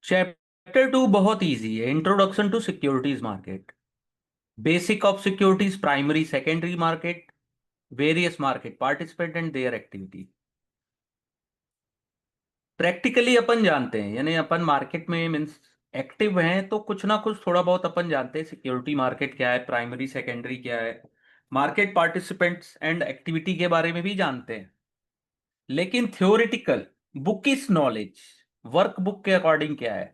Chapter 2 बहुत easy है। Introduction to securities market, basic of securities, primary secondary market, various market participant and their activity. Practically अपन जानते हैं, यानी अपन मार्केट में मीन्स एक्टिव हैं तो कुछ ना कुछ थोड़ा बहुत अपन जानते हैं। सिक्योरिटी मार्केट क्या है, प्राइमरी सेकेंडरी क्या है, मार्केट पार्टिसिपेंट्स एंड एक्टिविटी के बारे में भी जानते हैं। लेकिन theoretical book is knowledge, work book के अकॉर्डिंग क्या है,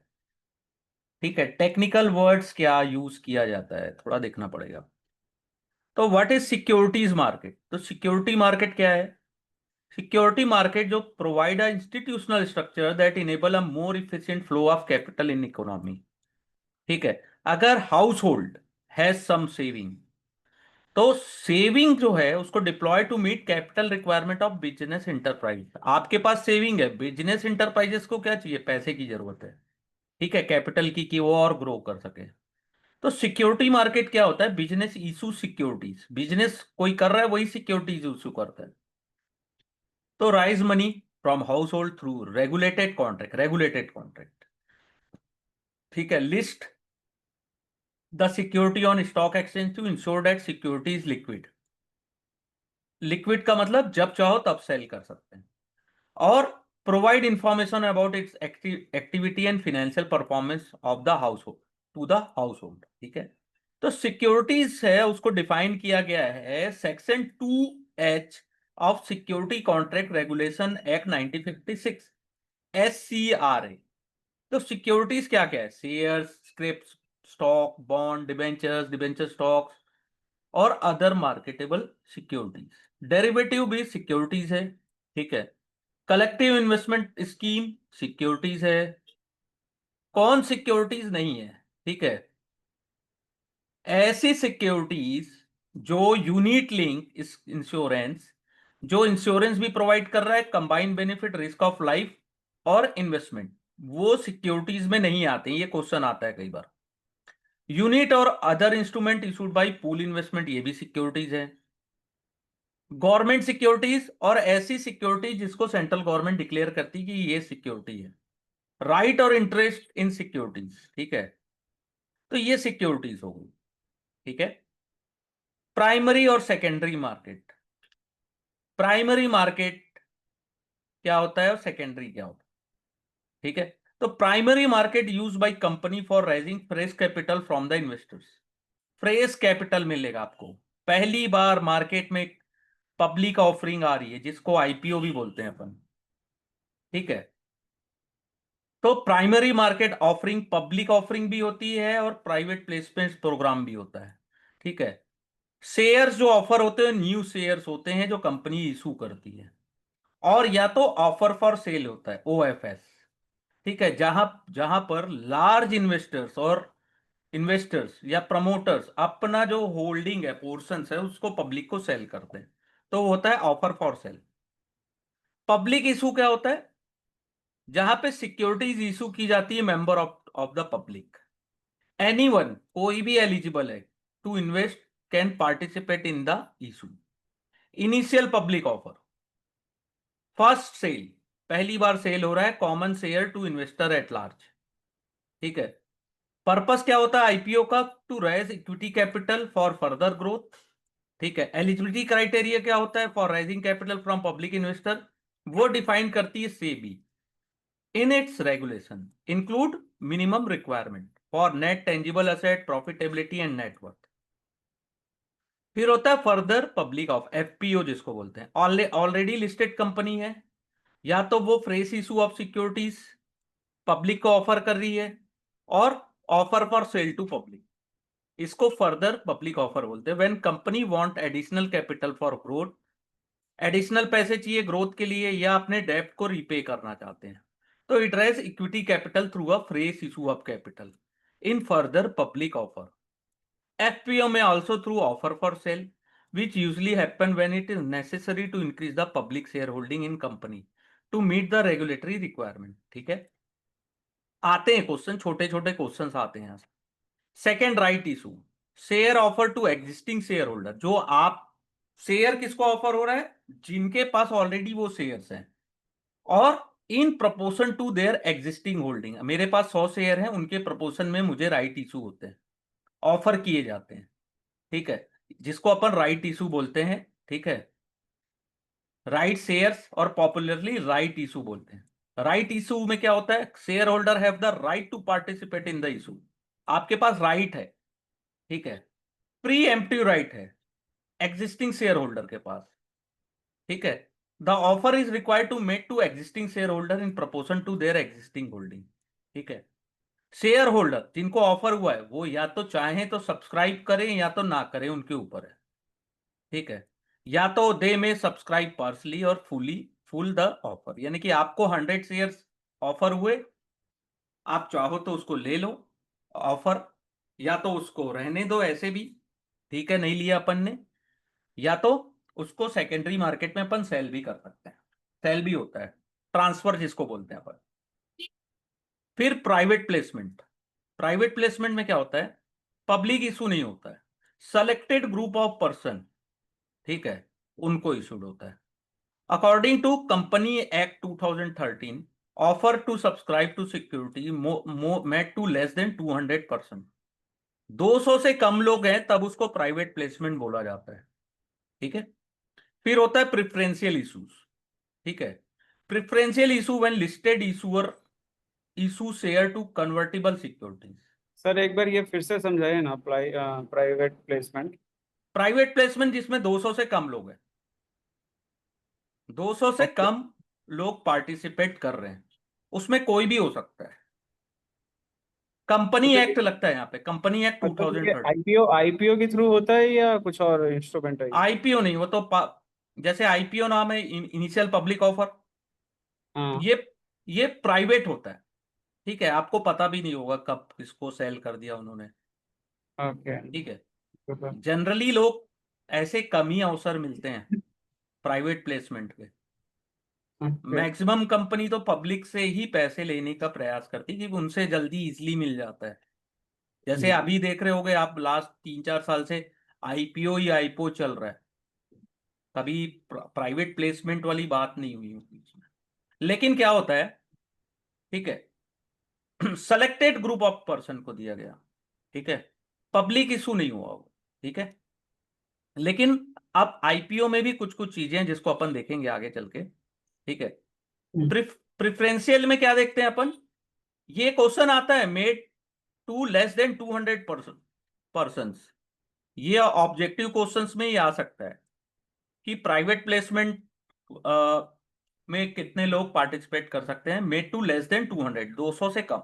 ठीक है, टेक्निकल वर्ड्स क्या यूज किया जाता है, थोड़ा देखना पड़ेगा। तो व्हाट इज सिक्योरिटीज मार्केट? तो सिक्योरिटी मार्केट क्या है? सिक्योरिटी मार्केट जो provide a institutional structure that enable a more efficient flow of capital in economy. ठीक है, अगर household has some saving, तो सेविंग जो है उसको deploy to meet capital requirement of business enterprise. आपके पास सेविंग है, बिजनेस इंटरप्राइजेस को क्या चाहिए? पैसे की जरूरत है, ठीक है, कैपिटल की, कि वो और ग्रो कर सके। तो सिक्योरिटी मार्केट क्या होता है? बिजनेस इशू सिक्योरिटीज, बिजनेस कोई कर रहा है वही सिक्योरिटीज इशू करता है। तो raise money from household through regulated contract, regulated contract, ठीक है, list the security on stock exchange to ensure that security is liquid. Liquid का मतलब जब चाहो तब सेल कर सकते हैं। और provide information about its activity and financial performance of the household to the household, ठीक है। तो सिक्योरिटीज है उसको डिफाइन किया गया है section 2H of security contract regulation act 1956, SCRA। तो सिक्योरिटीज क्या क्या है? Shares, script, stock, bond, debentures, debenture stocks और अदर मार्केटेबल सिक्योरिटीज। डेरिवेटिव भी सिक्योरिटीज है, ठीक है। कलेक्टिव इन्वेस्टमेंट स्कीम सिक्योरिटीज है। कौन सिक्योरिटीज नहीं है? ठीक है, ऐसी सिक्योरिटीज जो यूनिट लिंक इंश्योरेंस, जो इंश्योरेंस भी प्रोवाइड कर रहा है, combined benefit, risk of life और इन्वेस्टमेंट, वो सिक्योरिटीज में नहीं आते हैं। ये क्वेश्चन आता है कई बार। यूनिट और other instrument issued by pool investment, ये भी सिक्योरिटीज है। गवर्नमेंट सिक्योरिटीज और ऐसी सिक्योरिटी जिसको सेंट्रल गवर्नमेंट डिक्लेयर करती है कि ये सिक्योरिटी है। राइट और इंटरेस्ट इन सिक्योरिटीज, ठीक है, तो ये सिक्योरिटीज हो गई, ठीक है। प्राइमरी और सेकेंडरी मार्केट, प्राइमरी मार्केट क्या होता है और सेकेंडरी क्या होता है, ठीक है। तो primary market use by company for raising fresh capital from the investors. Fresh capital मिलेगा आपको, पहली बार मार्केट में पब्लिक ऑफरिंग आ रही है जिसको आईपीओ भी बोलते हैं अपन, ठीक है। तो primary market offering, public offering भी होती है और प्राइवेट प्लेसमेंट प्रोग्राम भी होता है, ठीक है। शेयर्स जो ऑफर होते हैं न्यू शेयर्स होते हैं जो कंपनी इशू करती है। और या तो ऑफर फॉर सेल होता है, OFS, ठीक है, जहां जहां पर लार्ज इन्वेस्टर्स और इन्वेस्टर्स या प्रमोटर्स अपना जो होल्डिंग है, पोर्शंस है, उसको पब्लिक को सेल करते हैं। तो वो होता है offer for cell. Public issue क्या होता है? जहां पे सिक्योरिटीज इशू की जाती है member of of the public. Anyone, कोई भी एलिजिबल है to invest, can participate in the issue. Initial public offer, first sale, पहली बार सेल हो रहा है common share to investor at large, ठीक है। पर्पस क्या होता है आईपीओ का? To raise equity capital for further growth, ठीक है। एलिजिबिलिटी क्राइटेरिया क्या होता है for raising capital from public investor? वो डिफाइन करती है SEBI in its regulation, include minimum requirement for net tangible asset, profitability and net worth. फिर होता है फर्दर पब्लिक ऑफ, FPO जिसको बोलते हैं, ऑलरेडी लिस्टेड कंपनी है, या तो वो fresh issue of securities public को ऑफर कर रही है, और offer for sale to public, इसको फर्दर पब्लिक ऑफर बोलते हैं। When company want additional capital for growth, additional पैसे चाहिए ग्रोथ के लिए या अपने डेब्ट को रीपे करना चाहते हैं, तो it raise equity capital through a fresh issue of capital in further public offer. FPO may also through offer for sale, which usually happen when it is necessary to increase the public shareholding in company to meet the regulatory requirement, ठीक है। आते हैं question, छोटे छोटे questions आते हैं यहाँ से। Second, right issue, share offer to existing share holder. जो आप शेयर किसको ऑफर हो रहा है? जिनके पास ऑलरेडी वो शेयर्स हैं और in proportion to their existing holding. मेरे पास 100 शेयर हैं, उनके प्रपोर्शन में मुझे राइट इशू होते हैं, ऑफर किए जाते हैं। ठीक है, जिसको अपन राइट इशू बोलते हैं। ठीक है, राइट शेयर्स और पॉपुलरली राइट इशू बोलते हैं। राइट इशू में क्या होता है, share holder have the right to participate in the issue. आपके पास राइट है, ठीक है, प्री एम्प्टिव राइट है एग्जिस्टिंग शेयर होल्डर के पास। ठीक है, the offer is required to make to existing share holder in proportion to their existing holding. ठीक है, शेयर होल्डर जिनको ऑफर हुआ है वो या तो चाहें तो सब्सक्राइब करें या तो ना करें, उनके ऊपर है। ठीक है, या तो दे में सब्सक्राइब पार्सली और फुल द ऑफर, यानी कि आपको 100 शेयर्स ऑफर हुए, आप चाहो तो उसको ले लो ऑफर, या तो उसको रहने दो ऐसे भी। ठीक है, नहीं लिया अपन ने, या तो उसको सेकेंडरी मार्केट में अपन सेल भी कर सकते हैं। सेल भी होता है, ट्रांसफर जिसको बोलते हैं अपन। फिर प्राइवेट प्लेसमेंट। प्राइवेट प्लेसमेंट में क्या होता है, पब्लिक इशू नहीं होता है, सेलेक्टेड ग्रुप ऑफ पर्सन, ठीक है, उनको इशूड होता है। According to company act 2013, offer to subscribe to security made to less than 200%। 200 से कम लोग हैं तब उसको प्राइवेट प्लेसमेंट बोला जाता है। ठीक है, फिर होता है प्रिफरेंशियल इशूज। ठीक है, preferential issue when listed issuer issue share to convertible securities. Sir एक बार ये फिर से समझाइए ना, प्राइवेट प्लेसमेंट। प्राइवेट प्लेसमेंट जिसमें 200 से कम लोग हैं, 200 से ओके। कम लोग पार्टिसिपेट कर रहे हैं, उसमें कोई भी हो सकता है। कंपनी तो एक्ट लगता है यहाँ पे, कंपनी एक्ट मतलब ये 2013। आईपीओ के थ्रू होता है या कुछ और इंस्ट्रूमेंट है ये? आईपीओ नहीं, वो तो जैसे आईपीओ नाम है, इनिशियल पब्लिक ऑफर, हाँ। ये ये प्राइवेट होता है। ठीक है, आपको पता भी नहीं होगा कब किसको सेल कर दिया उन्होंने। ओके। ठीक है, जनरली लोग ऐसे कम ही अवसर मिलते हैं प्राइवेट प्लेसमेंट के। ओके। मैक्सिमम कंपनी तो पब्लिक से ही पैसे लेने का प्रयास करती है, क्योंकि उनसे जल्दी इजीली मिल जाता है। जैसे अभी देख रहे होगे आप, लास्ट 3-4 साल से आईपीओ ही आईपीओ चल रहा है, कभी प्राइवेट प्लेसमेंट वाली बात नहीं हुई उस बीच में। लेकिन क्या होता है, ठीक है, सेलेक्टेड ग्रुप ऑफ पर्सन को दिया गया। ठीक है, पब्लिक इशू नहीं हुआ वो। ठीक है, लेकिन अब आईपीओ में भी कुछ कुछ चीजें हैं जिसको अपन देखेंगे आगे चल के। ठीक है, प्रिफरेंशियल में क्या देखते हैं अपन, ये क्वेश्चन आता है, made to less than 200 person. ये ऑब्जेक्टिव क्वेश्चंस में ही आ सकता है कि प्राइवेट प्लेसमेंट में कितने लोग पार्टिसिपेट कर सकते हैं, मेड टू लेस देन 200, 200 से कम।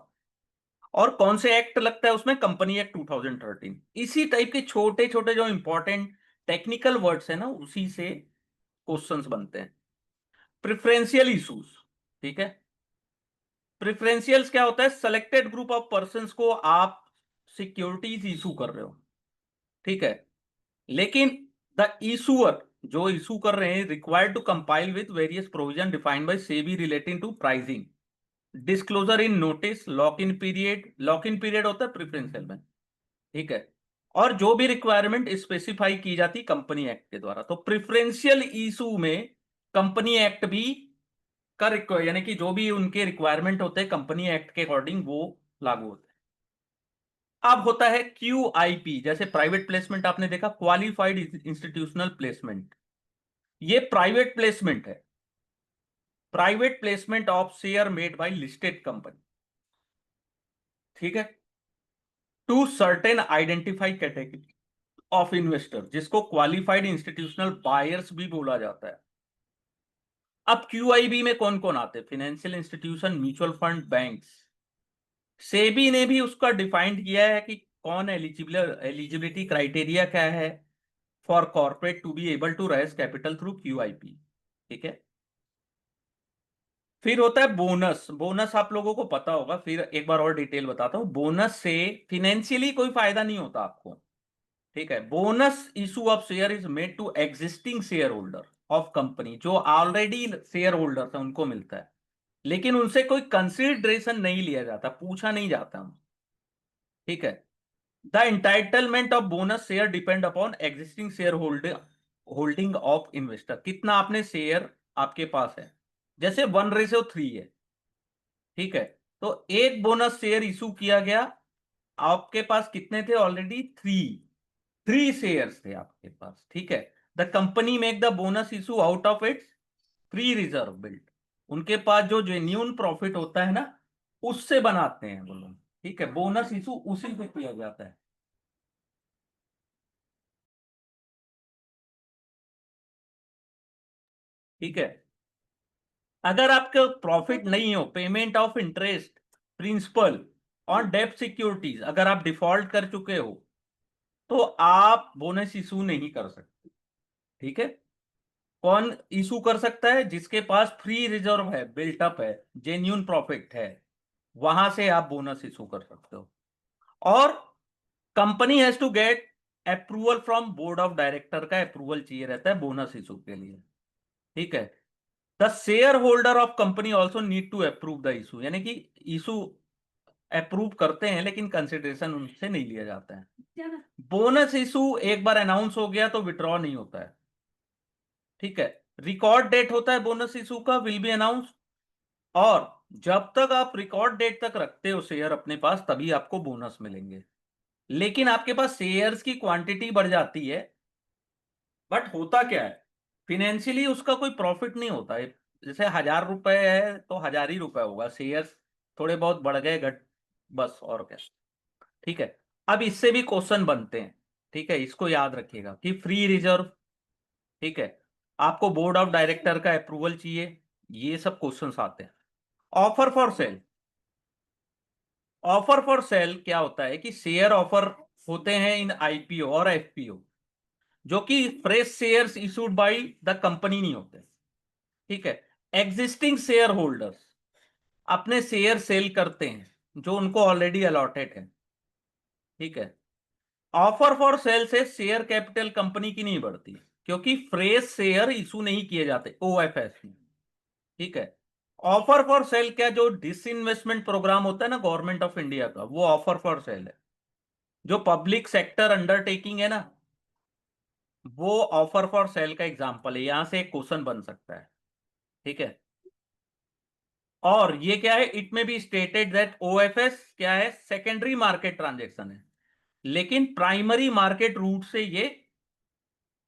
और कौन से एक्ट लगता है उसमें, कंपनी एक्ट 2013। इसी टाइप के छोटे छोटे जो इंपॉर्टेंट टेक्निकल वर्ड्स है ना, उसी से क्वेश्चंस बनते हैं। Preferential issues. ठीक है, प्रिफरेंशियल्स क्या होता है, सेलेक्टेड ग्रुप ऑफ पर्संस को आप सिक्योरिटीज इशू कर रहे हो। ठीक है, लेकिन द इशूअर, जो इशू कर रहे हैं, required to compile with various provision defined by SEBI relating to pricing, disclosure in notice, lock in period. Lock in period होता है प्रिफरेंशियल में। ठीक है, और जो भी रिक्वायरमेंट स्पेसिफाई की जाती कंपनी एक्ट के द्वारा। तो प्रिफरेंशियल इशू में कंपनी एक्ट भी यानी कि जो भी उनके रिक्वायरमेंट होते हैं कंपनी एक्ट के अकॉर्डिंग वो लागू होते हैं। अब होता है क्यूआईपी, जैसे प्राइवेट प्लेसमेंट आपने देखा, क्वालिफाइड इंस्टीट्यूशनल प्लेसमेंट। ये प्राइवेट प्लेसमेंट है, private placement of share made by listed company. ठीक है, to certain identify category of investor, जिसको क्वालिफाइड इंस्टीट्यूशनल बायर्स भी बोला जाता है। अब क्यूआईबी में कौन कौन आते हैं, financial institution, mutual fund, banks. SEBI ने भी उसका डिफाइंड किया है कि कौन एलिजिबिलिटी क्राइटेरिया क्या है for corporate to be able to raise capital through QIP. ठीक है, फिर होता है बोनस। बोनस आप लोगों को पता होगा, फिर एक बार और डिटेल बताता हूं। बोनस से फिनेंशियली कोई फायदा नहीं होता आपको। ठीक है, bonus issue of share is made to existing share holder of company, जो ऑलरेडी शेयर होल्डर है उनको मिलता है, लेकिन उनसे कोई कंसिडरेशन नहीं लिया जाता, पूछा नहीं जाता। ठीक है, the entitlement of bonus share depend upon existing share holding of investor. कितना आपने शेयर आपके पास है, जैसे 1:3 है, ठीक है, तो एक बोनस शेयर इशू किया गया, आपके पास कितने थे ऑलरेडी? थ्री, थ्री शेयर्स थे आपके पास। ठीक है, the company make the bonus issue out of its free reserve built, उनके पास जो जेन्यून प्रॉफिट होता है ना, उससे बनाते हैं वो लोग। ठीक है, बोनस इशू उसी से किया जाता है। ठीक है, अगर आपके प्रॉफिट नहीं हो, payment of interest principal on डेब्ट सिक्योरिटीज, अगर आप डिफॉल्ट कर चुके हो, तो आप बोनस इशू नहीं कर सकते। ठीक है, कौन इशू कर सकता है? जिसके पास फ्री रिजर्व है, बिल्टअप है, जेन्यून प्रॉफिट है, वहां से आप बोनस इशू कर सकते हो। और company has to get approval from board of director का अप्रूवल चाहिए रहता है बोनस इशू के लिए। ठीक है, the share holder of company also need to approve the issue, यानी कि इशू अप्रूव करते हैं लेकिन कंसिडरेशन उनसे नहीं लिया जाता है। बोनस इशू एक बार अनाउंस हो गया तो विड्रॉ नहीं होता है। ठीक है, रिकॉर्ड डेट होता है बोनस इशू का, विल बी अनाउंस, और जब तक आप रिकॉर्ड डेट तक रखते हो शेयर अपने पास, तभी आपको बोनस मिलेंगे। लेकिन आपके पास शेयर्स की क्वांटिटी बढ़ जाती है, बट होता क्या है, फिनेंशियली उसका कोई प्रॉफिट नहीं होता है। जैसे 1,000 रुपए है तो 1,000 ही रुपए होगा, शेयर्स थोड़े बहुत बढ़ गए घट, बस, और क्या। ठीक है, अब इससे भी क्वेश्चन बनते हैं। ठीक है, इसको याद रखिएगा कि फ्री रिजर्व, ठीक है, आपको बोर्ड ऑफ डायरेक्टर का अप्रूवल चाहिए, ये सब क्वेश्चंस आते हैं। Offer for cell, offer for cell क्या होता है कि शेयर ऑफर होते हैं इन आईपीओ और एफपीओ, जो कि fresh shares issued by the company नहीं होते। ठीक है, एग्जिस्टिंग शेयर होल्डर्स अपने शेयर सेल करते हैं जो उनको ऑलरेडी अलॉटेड है। ठीक है, ऑफर फॉर सेल से शेयर कैपिटल कंपनी की नहीं बढ़ती, क्योंकि फ्रेश शेयर इशू नहीं किए जाते ओएफएस में। ठीक है, ऑफर फॉर सेल क्या, जो डिसइन्वेस्टमेंट प्रोग्राम होता है ना गवर्नमेंट ऑफ इंडिया का, वो ऑफर फॉर सेल है। जो पब्लिक सेक्टर अंडरटेकिंग है ना, वो ऑफर फॉर सेल का एग्जांपल है, यहां से एक क्वेश्चन बन सकता है। ठीक है, और ये क्या है, इट में बी स्टेटेड दैट ओएफएस क्या है, सेकेंडरी मार्केट ट्रांजेक्शन है, लेकिन प्राइमरी मार्केट रूट से ये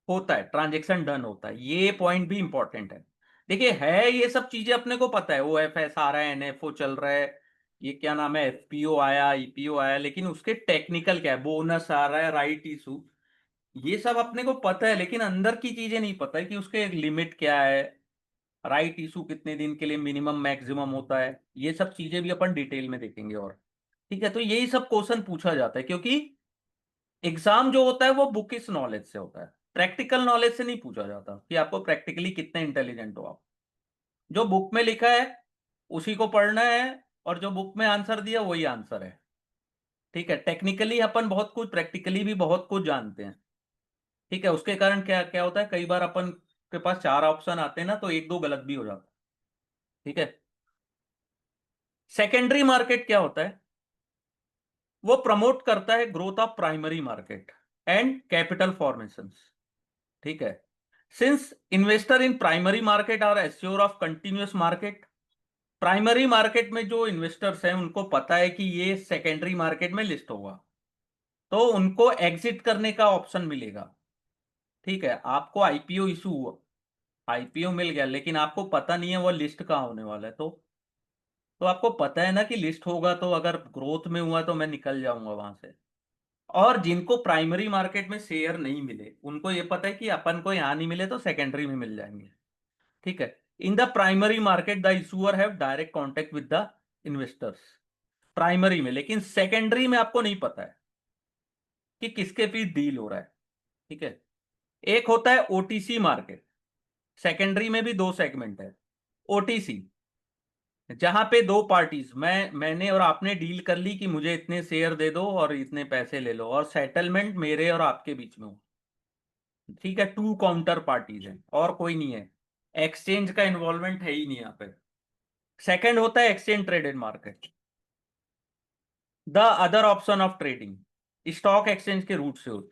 होता है, ट्रांजेक्शन डन होता है। ये पॉइंट भी इंपॉर्टेंट है। देखिए, है ये सब चीजें अपने को पता है, ओएफएस आ रहा है, एनएफओ चल रहा है, ये क्या नाम है, एफपीओ आया, ईपीओ आया, लेकिन उसके टेक्निकल क्या है, बोनस आ रहा है, राइट इशू, ये सब अपने को पता है, लेकिन अंदर की चीजें नहीं पता है कि उसके लिमिट क्या है, राइट इशू कितने दिन के लिए मिनिमम मैक्सिमम होता है, ये सब चीजें भी अपन डिटेल में देखेंगे। और ठीक है, तो यही सब क्वेश्चन पूछा जाता है, क्योंकि एग्जाम जो होता है वो बुकिश नॉलेज से होता है, प्रैक्टिकल नॉलेज से नहीं पूछा जाता कि आपको प्रैक्टिकली कितने इंटेलिजेंट हो आप। जो बुक में लिखा है उसी को पढ़ना है, और जो बुक में आंसर दिया वही आंसर है। ठीक है, टेक्निकली अपन बहुत कुछ, प्रैक्टिकली भी बहुत कुछ जानते हैं। ठीक है, उसके कारण क्या क्या होता है, कई बार अपन के पास चार ऑप्शन आते हैं ना, तो एक दो गलत भी हो जाता है। ठीक है, सेकेंडरी मार्केट क्या होता है, वो प्रमोट करता है growth of primary market and capital formation. ठीक है, since investor in primary market are assure of continuous market, primary market में जो इन्वेस्टर्स हैं उनको पता है कि ये सेकेंडरी मार्केट में लिस्ट होगा, तो उनको एग्जिट करने का ऑप्शन मिलेगा। ठीक है, आपको आईपीओ इशू हुआ, आईपीओ मिल गया, लेकिन आपको पता नहीं है वो लिस्ट कहाँ होने वाला है, तो आपको पता है ना कि लिस्ट होगा, तो अगर ग्रोथ में हुआ तो मैं निकल जाऊंगा वहां से। और जिनको प्राइमरी मार्केट में शेयर नहीं मिले, उनको ये पता है कि अपन को यहाँ नहीं मिले तो सेकेंडरी में मिल जाएंगे। ठीक है, in the primary market the issuer have direct contact with the investors, primary में, लेकिन सेकेंडरी में आपको नहीं पता है कि किसके बीच डील हो रहा है। ठीक है, एक होता है ओटीसी मार्केट, सेकेंडरी में भी दो सेगमेंट है। ओटीसी, जहां पे दो पार्टीज, मैंने और आपने डील कर ली कि मुझे इतने शेयर दे दो और इतने पैसे ले लो, और सेटलमेंट मेरे और आपके बीच में हो। ठीक है, टू काउंटर पार्टीज हैं और कोई नहीं है, एक्सचेंज का इन्वॉल्वमेंट है ही नहीं यहाँ पे। सेकंड होता है exchange traded market, the other option of trading, stock exchange के रूट से होती,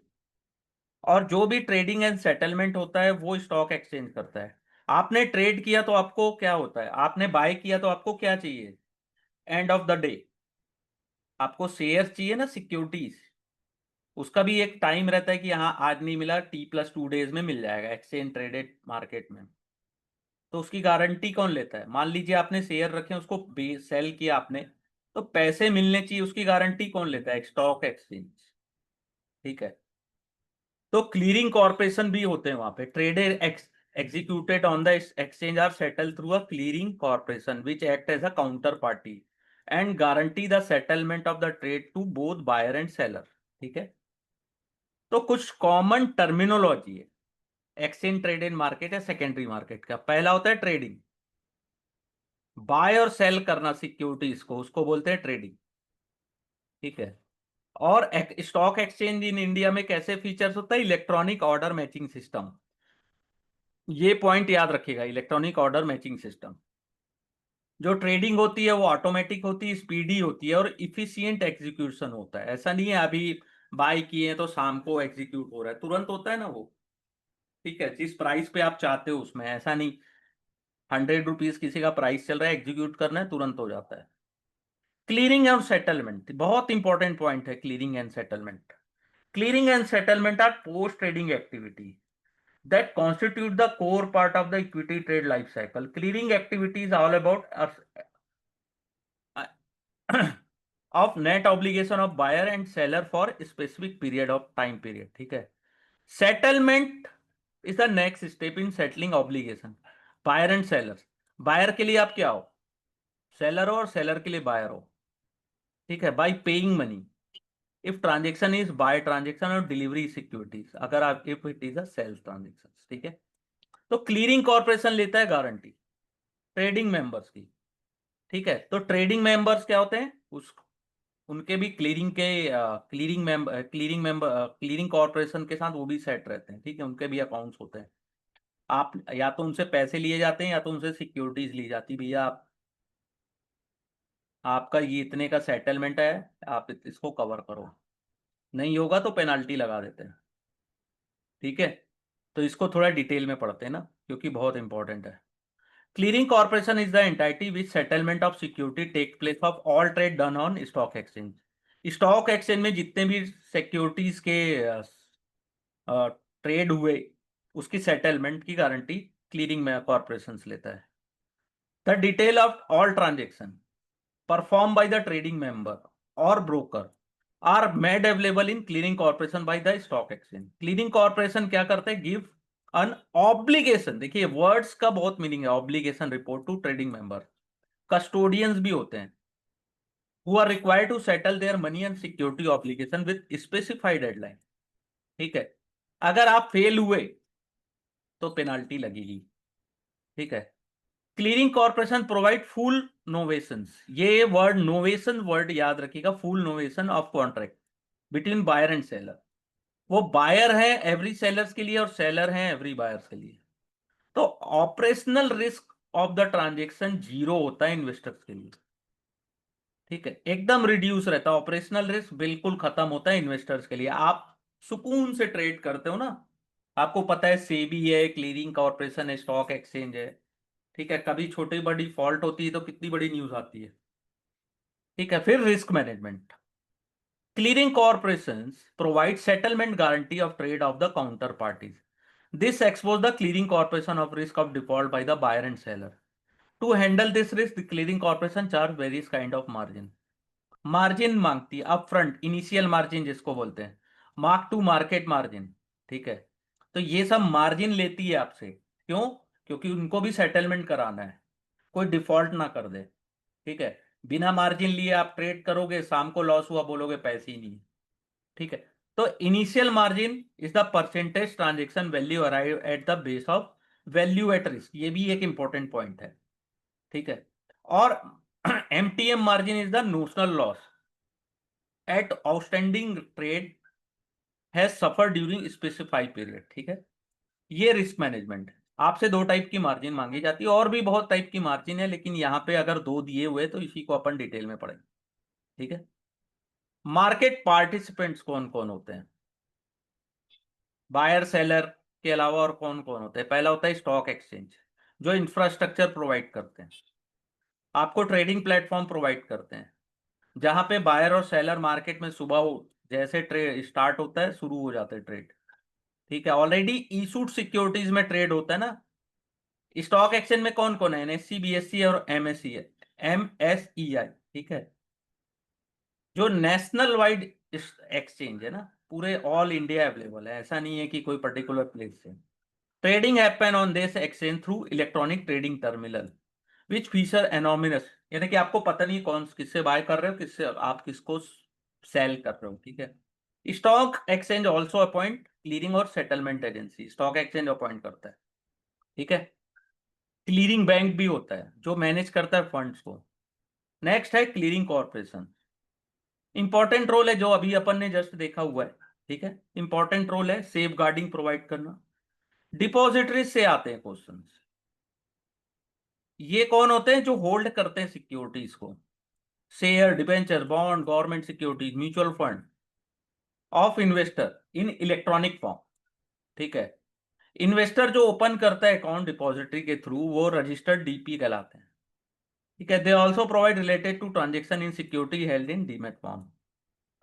और जो भी ट्रेडिंग एंड सेटलमेंट होता है वो स्टॉक एक्सचेंज करता है। आपने ट्रेड किया तो आपको क्या होता है, आपने बाय किया तो आपको क्या चाहिए, एंड ऑफ द डे आपको शेयर चाहिए ना, सिक्योरिटीज, उसका भी एक टाइम रहता है कि हाँ आज नहीं मिला, T+2 डेज में मिल जाएगा एक्सचेंज ट्रेडेड मार्केट में। तो उसकी गारंटी कौन लेता है? मान लीजिए आपने शेयर रखे, उसको सेल किया आपने, तो पैसे मिलने चाहिए, उसकी गारंटी कौन लेता है? Stock exchange. ठीक है, तो क्लीयरिंग कॉर्पोरेशन भी होते हैं वहां पे। Traded executed on the exchange are settled through a clearing corporation which act as a counterparty and guarantee the settlement of the trade to both buyer and seller। ठीक है, तो कुछ कॉमन टर्मिनोलॉजी है एक्सचेंज ट्रेडेड मार्केट या secondary market का। पहला होता है ट्रेडिंग, बाय और सेल करना सिक्योरिटीज को, उसको बोलते हैं ट्रेडिंग। ठीक है, और स्टॉक एक्सचेंज इन इंडिया में कैसे फीचर्स होता है? Electronic order matching system. ये पॉइंट याद रखिएगा, इलेक्ट्रॉनिक ऑर्डर मैचिंग सिस्टम। जो ट्रेडिंग होती है वो ऑटोमेटिक होती है, स्पीडी होती है और इफिशियंट एग्जीक्यूशन होता है। ऐसा नहीं है अभी बाय किए तो शाम को एग्जीक्यूट हो रहा है, तुरंत होता है ना वो। ठीक है, जिस प्राइस पे आप चाहते हो उसमें, ऐसा नहीं 100 रुपीज किसी का प्राइस चल रहा है, एग्जीक्यूट करना है, तुरंत हो जाता है। क्लियरिंग और सेटलमेंट बहुत इंपॉर्टेंट पॉइंट है। Clearing and settlement, clearing and settlement R post trading activity that constitute the core part of the equity trade life cycle। Clearing activity is all about of net obligation of buyer and seller for specific period of time period। ठीक है, settlement is the next step in settling obligation buyer and seller। Buyer के लिए आप क्या हो? Seller हो, और seller के लिए बायर हो। ठीक है, by paying money if transaction is buy transaction और डिलीवरी सिक्योरिटीज, अगर आप if it is a sales transaction. ठीक है, तो क्लीयरिंग कॉर्पोरेशन लेता है गारंटी ट्रेडिंग मेंबर्स की। ठीक है, तो ट्रेडिंग मेंबर्स क्या होते हैं? उस उनके भी क्लीयरिंग कॉर्पोरेशन के साथ वो भी सेट रहते हैं। ठीक है, उनके भी अकाउंट्स होते हैं। आप या तो उनसे पैसे लिए जाते हैं या तो उनसे सिक्योरिटीज ली जाती, भैया आप आपका ये इतने का सेटलमेंट है, आप इसको कवर करो, नहीं होगा तो पेनाल्टी लगा देते हैं। ठीक है, तो इसको थोड़ा डिटेल में पढ़ते हैं ना, क्योंकि बहुत इंपॉर्टेंट है। Clearing corporation is the entity which settlement of security take place of all trade done on stock exchange. Stock exchange में जितने भी सिक्योरिटीज के ट्रेड हुए, उसकी सेटलमेंट की गारंटी क्लीयरिंग में कॉर्पोरेशन लेता है। The detail of all transaction perform by the trading member और broker are made available in clearing corporation by the stock exchange. Clearing corporation क्या करते हैं? गिव अन ऑब्लिगेशन, देखिए वर्ड्स का बहुत मीनिंग है, obligation report to trading member. Custodians भी होते हैं who are required to settle their money and security obligation with specified deadline। ठीक है, अगर आप फेल हुए तो पेनाल्टी लगेगी। ठीक है, clearing corporation provide full novation, ये वर्ड नोवेशन वर्ड याद रखिएगा, full novation of contract between buyer and seller. वो बायर है एवरी सेलर्स के लिए और सेलर है एवरी बायर्स के लिए। तो operational risk of the transaction zero होता है इन्वेस्टर्स के लिए। ठीक है, एकदम रिड्यूस रहता है, ऑपरेशनल रिस्क बिल्कुल खत्म होता है इन्वेस्टर्स के लिए। आप सुकून से ट्रेड करते हो ना, आपको पता है सेबी है, क्लीयरिंग कॉर्पोरेशन है, स्टॉक एक्सचेंज है। ठीक है, कभी छोटी बड़ी फॉल्ट होती है तो कितनी बड़ी न्यूज आती है। ठीक है, फिर risk management, clearing corporations provide settlement guarantee of trade of the counter parties. This expose the clearing corporation of risk of default by the buyer and seller. To handle this risk the clearing corporation charge various kind of margin. Margin मांगती है up front, initial margin जिसको बोलते हैं, mark to market margin. ठीक है, तो ये सब मार्जिन लेती है आपसे, क्यों? क्योंकि उनको भी सेटलमेंट कराना है, कोई डिफॉल्ट ना कर दे। ठीक है, बिना मार्जिन लिए आप ट्रेड करोगे, शाम को लॉस हुआ बोलोगे पैसे ही नहीं। ठीक है, तो initial margin is the percentage transaction value arrive at the base of value at risk, ये भी एक इंपॉर्टेंट पॉइंट है। ठीक है, और MTM margin is the notional loss at outstanding trade has suffer during specified period. ठीक है, ये रिस्क मैनेजमेंट है। आपसे दो टाइप की मार्जिन मांगी जाती है, और भी बहुत टाइप की मार्जिन है, लेकिन यहाँ पे अगर दो दिए हुए तो इसी को अपन डिटेल में पढ़ेंगे। ठीक है, मार्केट पार्टिसिपेंट्स कौन कौन होते हैं? बायर सेलर के अलावा और कौन कौन होते हैं? पहला होता है स्टॉक एक्सचेंज, जो इंफ्रास्ट्रक्चर प्रोवाइड करते हैं। आपको ट्रेडिंग प्लेटफॉर्म प्रोवाइड करते हैं, जहां पे बायर और सेलर मार्केट में सुबह हो जैसे ट्रेड स्टार्ट होता है शुरू हो जाता है ट्रेड। ठीक है, ऑलरेडी इशूड सिक्योरिटीज में ट्रेड होता है ना। स्टॉक एक्सचेंज में कौन कौन है? एनएससी, बीएससी और एमएससी है, एमएसईआई। ठीक है, जो नेशनल वाइड एक्सचेंज है ना, पूरे ऑल इंडिया अवेलेबल है, ऐसा नहीं है कि कोई पर्टिकुलर प्लेस से। Trading happen on this exchange through electronic trading terminal which feature anonymous, यानी कि आपको पता नहीं कौन किससे बाय कर रहे हो, किससे आप किसको सेल कर रहे हो। ठीक है, stock exchange also appoint clearing और settlement agency, stock exchange appoint करता है। ठीक है, क्लीयरिंग बैंक भी होता है जो मैनेज करता है फंड्स को। नेक्स्ट है क्लीयरिंग कॉर्पोरेशन, इंपॉर्टेंट रोल है जो अभी अपन ने जस्ट देखा हुआ है। ठीक है, इंपॉर्टेंट रोल है सेफ गार्डिंग प्रोवाइड करना। डिपॉजिटरी से आते हैं क्वेश्चन, ये कौन होते हैं? जो होल्ड करते हैं सिक्योरिटीज को, share, debenture, bond, government securities, mutual fund of investor in electronic form. ठीक है, इन्वेस्टर जो ओपन करता है अकाउंट डिपॉजिटरी के थ्रू वो रजिस्टर्ड डीपी कहलाते हैं। ठीक है, they also provide related to transaction in security held in demat form,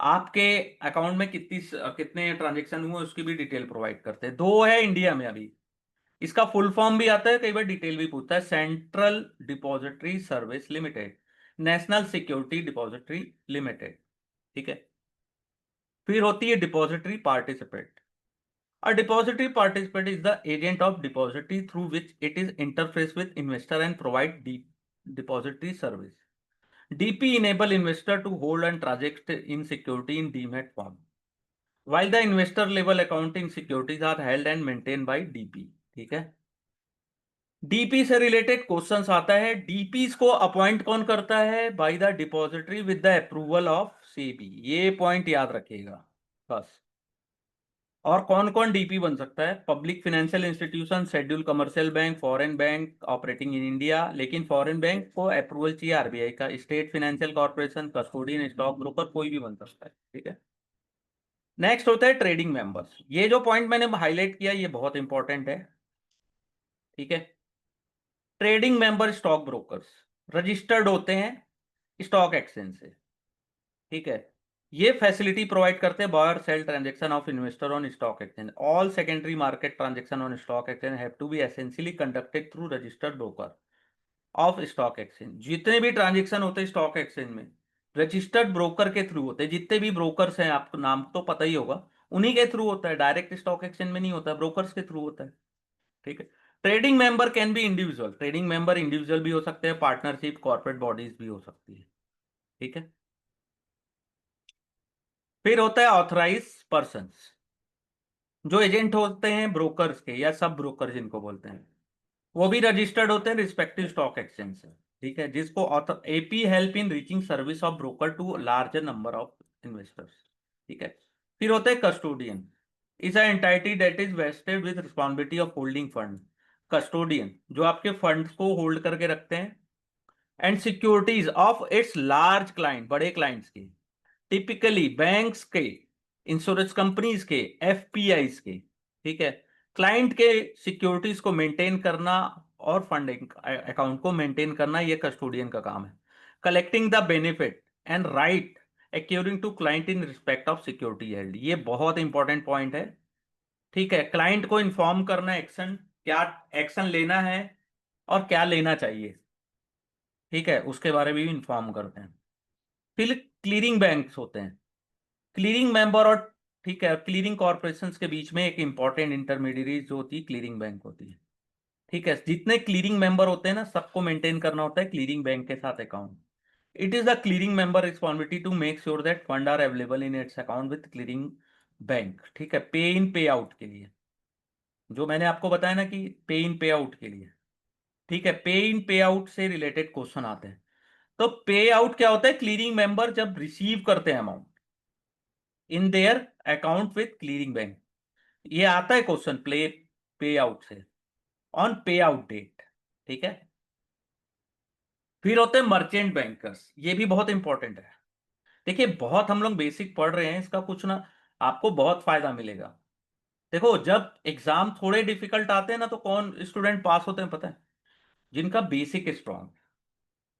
आपके अकाउंट में कितने ट्रांजेक्शन हुए उसकी भी डिटेल प्रोवाइड करते हैं। दो है इंडिया में अभी, इसका फुल फॉर्म भी आता है, कई बार डिटेल भी पूछता है, central depository service limited, national security depository limited. ठीक है, फिर होती है depository participant. A depository participant is the agent of depository through which it is interface with investor and provide depository service. DP enable investor to hold and transact in security in demat form, while the investor level accounting securities are held and maintained by DP. ठीक है, DP से related questions आता है, DP को appoint कौन करता है? By the depository with the approval of SEBI, ये पॉइंट याद रखिएगा बस। और कौन कौन डीपी बन सकता है? Public financial institution, schedule commercial bank, foreign bank operating in India, लेकिन फॉरेन बैंक को अप्रूवल चाहिए आरबीआई का, state financial corporation, custodian, stock broker, कोई भी बन सकता है। ठीक है, नेक्स्ट होता है ट्रेडिंग मेंबर्स, ये जो पॉइंट मैंने हाईलाइट किया ये बहुत इंपॉर्टेंट है। ठीक है, trading member stock brokers registered होते हैं स्टॉक एक्सचेंज से। ठीक है, ये फैसिलिटी प्रोवाइड करते हैं buyer sale transaction of investor on stock exchange, all secondary market transaction on stock exchange have to be essentially conducted through registered broker of stock exchange. जितने भी ट्रांजैक्शन होते हैं स्टॉक एक्सचेंज में registered broker के through होते हैं, जितने भी ब्रोकर्स हैं आपको नाम तो पता ही होगा, उन्हीं के थ्रू होता है, डायरेक्ट स्टॉक एक्सचेंज में नहीं होता, ब्रोकर्स के थ्रू होता है। ठीक है, trading member can be individual, trading member individual भी हो सकते हैं, पार्टनरशिप, कॉर्पोरेट बॉडीज भी हो सकती है। ठीक है, फिर होता है ऑथराइज पर्सन, जो एजेंट होते हैं ब्रोकर्स के या सब ब्रोकर जिनको बोलते हैं, वो भी रजिस्टर्ड होते हैं रिस्पेक्टिव स्टॉक एक्सचेंज से। ठीक है, जिसको AP help in reaching service of broker to larger number of investors. ठीक है, फिर होते हैं custodian, is a entity that is vested with responsibility of holding fund. Custodian जो आपके फंड्स को होल्ड करके रखते हैं and securities of its large client, बड़े क्लाइंट्स के, टिपिकली बैंक्स के, इंश्योरेंस कंपनीज के, एफपीआईज के। ठीक है, क्लाइंट के सिक्योरिटीज को मेंटेन करना और फंडिंग अकाउंट को मेंटेन करना ये कस्टोडियन का काम है। Collecting the benefit and right accruing to client in respect of security held, ये बहुत इंपॉर्टेंट पॉइंट है। ठीक है, क्लाइंट को इन्फॉर्म करना एक्शन, क्या एक्शन लेना है और क्या लेना चाहिए। ठीक है, उसके बारे में भी इन्फॉर्म करते हैं। फिर क्लीयरिंग बैंक्स होते हैं, क्लीयरिंग मेंबर और, ठीक है, क्लीयरिंग कॉर्पोरेशंस के बीच में एक इंपॉर्टेंट इंटरमीडियरी जो होती है क्लीयरिंग बैंक होती है। ठीक है, जितने क्लीयरिंग मेंबर होते हैं ना सबको मेंटेन करना होता है क्लीयरिंग बैंक के साथ account. It is the clearing member responsibility to make sure that fund are available in its account with clearing bank. ठीक है, पे इन पे आउट के लिए, जो मैंने आपको बताया ना कि पे इन पे आउट के लिए। ठीक है, पे इन पे आउट से रिलेटेड क्वेश्चन आते हैं। तो पे आउट क्या होता है? क्लीयरिंग मेंबर जब रिसीव करते हैं amount in their account with clearing bank, ये आता है क्वेश्चन प्ले पे आउट से ऑन पे आउट डेट। ठीक है, फिर होते हैं मर्चेंट बैंकर्स, ये भी बहुत इंपॉर्टेंट है। देखिए बहुत हम लोग बेसिक पढ़ रहे हैं, इसका कुछ ना आपको बहुत फायदा मिलेगा। देखो जब एग्जाम थोड़े डिफिकल्ट आते हैं ना तो कौन स्टूडेंट पास होते हैं पता है? जिनका बेसिक स्ट्रांग,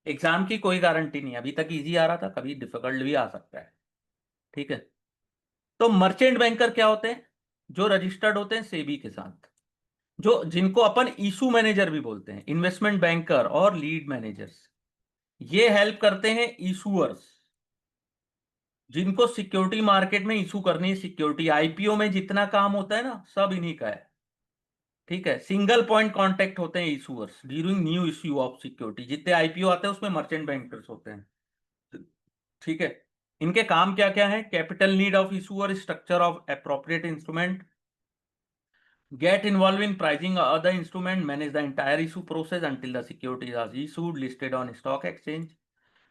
एग्जाम की कोई गारंटी नहीं, अभी तक इजी आ रहा था, कभी डिफिकल्ट भी आ सकता है। ठीक है। तो मर्चेंट बैंकर क्या होते हैं? जो रजिस्टर्ड होते हैं सेबी के साथ, जो जिनको अपन इशू मैनेजर भी बोलते हैं, इन्वेस्टमेंट बैंकर और लीड मैनेजर्स, ये हेल्प करते हैं इशूअर्स, जिनको सिक्योरिटी मार्केट में इशू करनी है सिक्योरिटी। आईपीओ में जितना काम होता है ना, सब इन्हीं का है। ठीक है। सिंगल पॉइंट कांटेक्ट होते हैं issuers during new issue of security. जितने आईपीओ आते हैं उसमें मर्चेंट बैंकर्स होते हैं। ठीक है। इनके काम क्या क्या है? Capital need of issuer, structure of appropriate instrument, get involved in pricing other instrument, manage the entire issue process until the security is issued, listed on stock exchange.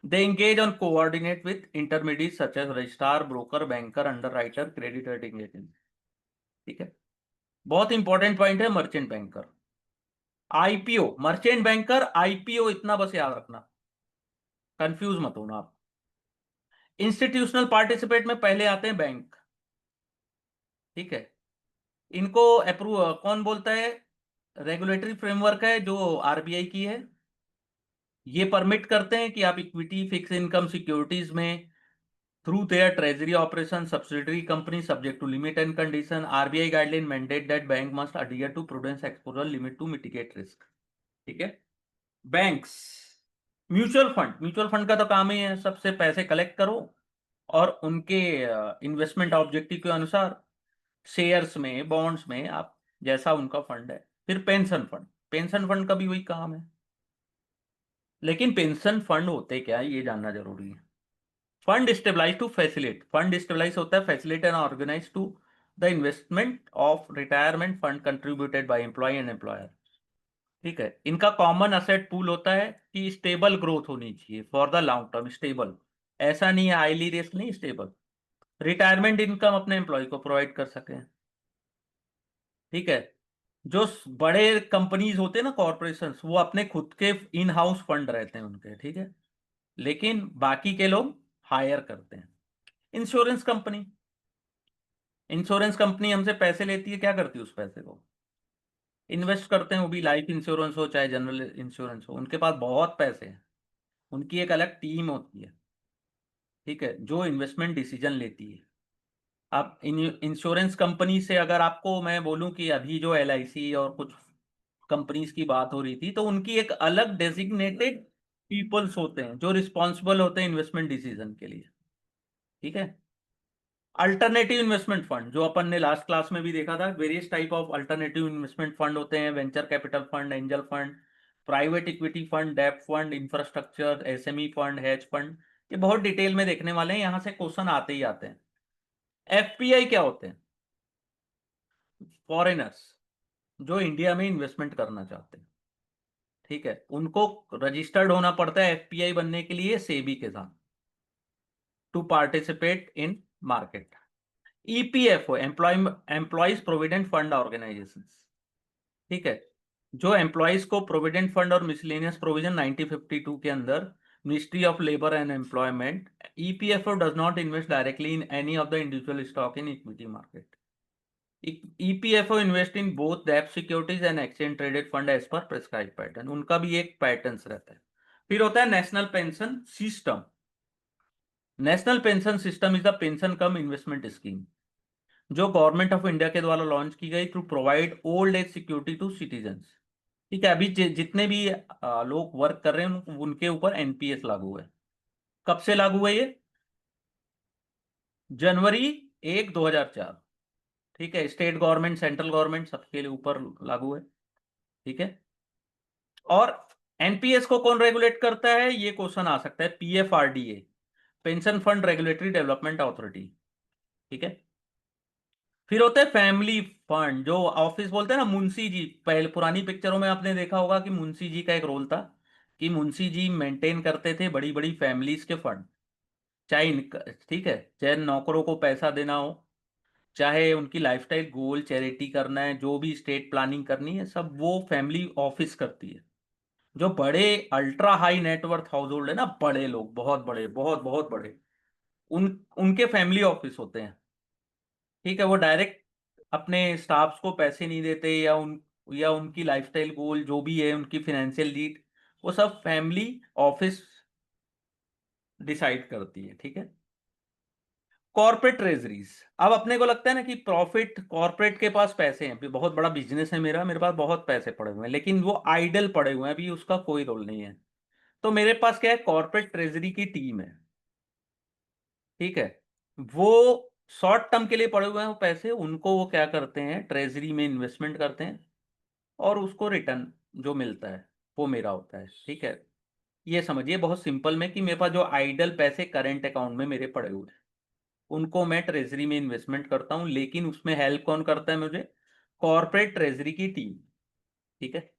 They engage on coordinate with intermediaries such as registrar, broker, banker, underwriter, credit rating agent. ठीक है। बहुत important point है merchant banker. IPO, merchant banker, IPO, इतना बस याद रखना, confuse मत होना आप। इंस्टीट्यूशनल पार्टिसिपेट में पहले आते हैं बैंक। ठीक है। इनको अप्रूव कौन बोलता है? रेगुलेटरी फ्रेमवर्क है जो आरबीआई की है। ये परमिट करते हैं कि आप इक्विटी, फिक्स इनकम सिक्योरिटीज में through their treasury operation subsidiary company subject to limit and condition, RBI guideline mandate that bank must adhere to prudence exposure limit to mitigate risk. ठीक है। बैंक्स, म्यूचुअल फंड का तो काम ही है सबसे पैसे collect करो और उनके इन्वेस्टमेंट ऑब्जेक्टिव के अनुसार शेयर्स में, बॉन्ड्स में, आप जैसा उनका फंड है। फिर पेंशन फंड का भी वही काम है। लेकिन पेंशन फंड होते क्या है ये जानना जरूरी है। फंड स्टेबलाइज होता है, facilitate and organize to the investment of retirement fund contributed by employ and employer. ठीक है। इनका कॉमन असेट पूल होता है कि स्टेबल ग्रोथ होनी चाहिए for the long term, stable, ऐसा नहीं है हाईली रिस्क, नहीं, स्टेबल। रिटायरमेंट इनकम अपने एम्प्लॉय को प्रोवाइड कर सके। ठीक है। जो बड़े कंपनीज होते हैं ना, कॉर्पोरेशन, वो अपने खुद के इन हाउस फंड रहते हैं उनके। ठीक है। लेकिन बाकी के लोग हायर करते हैं। इंश्योरेंस कंपनी, इंश्योरेंस कंपनी हमसे पैसे लेती है, क्या करती है उस पैसे को? इन्वेस्ट करते हैं, वो भी लाइफ इंश्योरेंस हो चाहे जनरल इंश्योरेंस हो। उनके पास बहुत पैसे हैं, उनकी एक अलग टीम होती है। ठीक है। जो इन्वेस्टमेंट डिसीजन लेती है। अब इंश्योरेंस कंपनी से अगर आपको मैं बोलूं कि अभी जो एलआईसी और कुछ कंपनीज की बात हो रही थी, तो उनकी एक अलग डेजिग्नेटेड पीपल्स होते हैं जो रिस्पॉन्सिबल होते हैं इन्वेस्टमेंट डिसीजन के लिए। ठीक है। अल्टरनेटिव इन्वेस्टमेंट फंड, जो अपन ने लास्ट क्लास में भी देखा था, various type of alternative investment fund होते हैं, venture capital fund, angel fund, private equity fund, डेब्ट fund, infrastructure, SME fund, hedge fund. ये बहुत डिटेल में देखने वाले हैं, यहां से क्वेश्चन आते ही आते हैं। एफपीआई क्या होते हैं? फॉरेनर्स जो इंडिया में इन्वेस्टमेंट करना चाहते हैं। ठीक है। उनको रजिस्टर्ड होना पड़ता है एफपीआई बनने के लिए सेबी के साथ, to participate in market. EPFO, employees provident fund organisation. ठीक है। जो एम्प्लॉयज को प्रोविडेंट फंड और मिसलेनियस प्रोविजन 1952 के अंदर ministry of labour and employment, EPFO does not invest directly in any of the individual stock in equity market. EPFO invest in both डेब्ट securities and exchange traded fund as per prescribe pattern. उनका भी एक pattern रहता है। फिर होता है national pension system. National pension system is the pension cum investment scheme जो गवर्नमेंट ऑफ इंडिया के द्वारा लॉन्च की गई to provide old age security to citizens. ठीक है। अभी जितने भी लोग वर्क कर रहे हैं उनके ऊपर एनपीएस लागू है। कब से लागू है ये? जनवरी 1, 2004। ठीक है। स्टेट गवर्नमेंट, सेंट्रल गवर्नमेंट, सबके ऊपर लागू है। ठीक है। और एनपीएस को कौन रेगुलेट करता है, ये क्वेश्चन आ सकता है। PFRDA, pension fund regulatory development authority. ठीक है। फिर होता है फैमिली फंड, जो ऑफिस बोलते हैं ना, मुंशी जी। पहले पुरानी पिक्चरों में आपने देखा होगा कि मुंशी जी का एक रोल था, कि मुंशी जी मेंटेन करते थे बड़ी बड़ी फैमिलीज के फंड। चाहे ठीक है, चाहे नौकरों को पैसा देना हो, चाहे उनकी लाइफस्टाइल गोल चैरिटी करना है, जो भी स्टेट प्लानिंग करनी है, सब वो फैमिली ऑफिस करती है। जो बड़े ultra high net worth house hold है ना, बड़े लोग, बहुत बड़े, बहुत बहुत बड़े, उन उनके फैमिली ऑफिस होते हैं। ठीक है। वो डायरेक्ट अपने स्टाफ्स को पैसे नहीं देते, या उनकी लाइफस्टाइल गोल जो भी है, उनकी फाइनेंशियल नीड वो सब फैमिली ऑफिस डिसाइड करती है, ठीक है। कॉर्पोरेट ट्रेजरीज, अब अपने को लगता है ना कि प्रॉफिट, कॉर्पोरेट के पास पैसे हैं, अभी बहुत बड़ा बिजनेस है मेरा, मेरे पास बहुत पैसे पड़े हुए हैं, लेकिन वो आइडल पड़े हुए हैं, अभी उसका कोई रोल नहीं है। तो मेरे पास क्या है, कॉर्पोरेट ट्रेजरी की टीम है, ठीक है। वो शॉर्ट टर्म के लिए पड़े हुए हैं वो पैसे, उनको वो क्या करते हैं, ट्रेजरी में इन्वेस्टमेंट करते हैं, और उसको रिटर्न जो मिलता है वो मेरा होता है, ठीक है। ये समझिए बहुत सिंपल में कि मेरे पास जो आइडल पैसे करंट अकाउंट में मेरे पड़े हुए हैं, उनको मैं ट्रेजरी में इन्वेस्टमेंट करता हूं, लेकिन उसमें हेल्प कौन करता है मुझे, कॉर्पोरेट ट्रेजरी की टीम, ठीक है।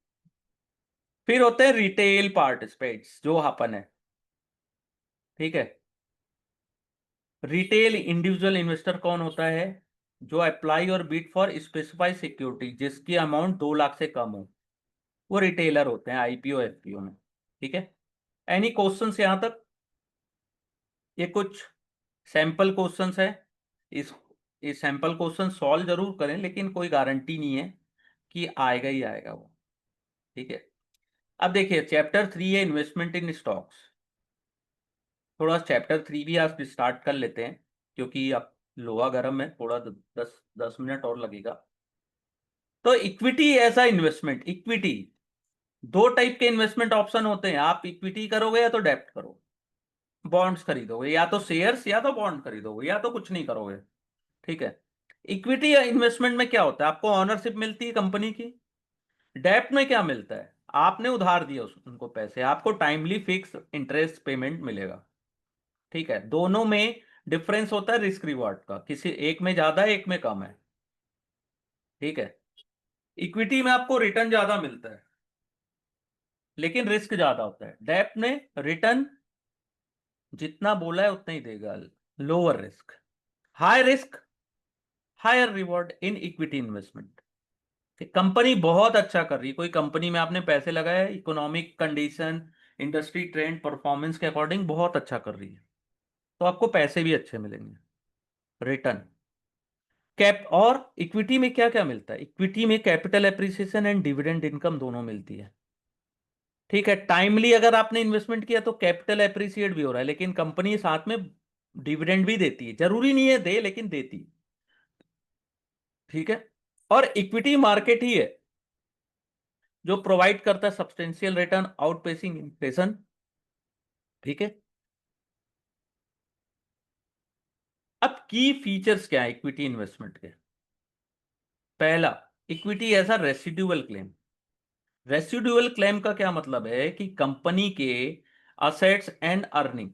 फिर होते हैं रिटेल पार्टिसिपेट्स, जो अपन है, ठीक है। रिटेल इंडिविजुअल इन्वेस्टर कौन होता है, जो अप्लाई और बिड फॉर स्पेसिफाइड सिक्योरिटी जिसकी अमाउंट 2 लाख से कम हो, वो रिटेलर होते हैं आईपीओ एफपीओ में, ठीक है। एनी क्वेश्चंस यहां तक, ये कुछ सैंपल क्वेश्चंस है, इस ये सैंपल क्वेश्चन सॉल्व जरूर करें, लेकिन कोई गारंटी नहीं है कि आएगा ही आएगा वो, ठीक है। अब देखिए चैप्टर 3 है इन्वेस्टमेंट इन स्टॉक्स, थोड़ा चैप्टर 3 भी आज स्टार्ट कर लेते हैं, क्योंकि अब लोहा गर्म है, थोड़ा 10 10 मिनट और लगेगा। तो इक्विटी ऐसा इन्वेस्टमेंट, इक्विटी, दो टाइप के इन्वेस्टमेंट ऑप्शन होते हैं, आप इक्विटी करोगे या तो डेप्ट करोगे, बॉन्ड्स खरीदोगे, या तो शेयर्स या तो बॉन्ड खरीदोगे, या तो कुछ नहीं करोगे, ठीक है। इक्विटी या इन्वेस्टमेंट में क्या होता है, आपको ऑनरशिप मिलती है कंपनी की। डेप्ट में क्या मिलता है, आपने उधार दिया उनको पैसे, आपको टाइमली फिक्स इंटरेस्ट पेमेंट मिलेगा, ठीक है। दोनों में डिफरेंस होता है रिस्क रिवॉर्ड का, किसी एक में ज्यादा है एक में कम है, ठीक है। इक्विटी में आपको रिटर्न ज्यादा मिलता है, लेकिन रिस्क ज्यादा होता है। डेप्ट में रिटर्न जितना बोला है उतना ही देगा, lower risk, high risk higher reward in equity investment. Company बहुत अच्छा कर रही है, कोई कंपनी में आपने पैसे लगाए, economic condition, industry trend, performance के अकॉर्डिंग बहुत अच्छा कर रही है, तो आपको पैसे भी अच्छे मिलेंगे, रिटर्न। कैप और इक्विटी में क्या क्या मिलता है, इक्विटी में capital appreciation and dividend income दोनों मिलती है, ठीक है। टाइमली अगर आपने इन्वेस्टमेंट किया तो कैपिटल एप्रिसिएट भी हो रहा है, लेकिन कंपनी साथ में डिविडेंड भी देती है, जरूरी नहीं है दे, लेकिन देती है, ठीक है। और इक्विटी मार्केट ही है जो प्रोवाइड करता है सब्सटेंशियल रिटर्न आउटपेसिंग इन्फ्लेशन, ठीक है। अब की फीचर्स क्या है इक्विटी इन्वेस्टमेंट के, पहला, equity as a residual claim. Residual claim का क्या मतलब है कि कंपनी के असेट्स एंड अर्निंग,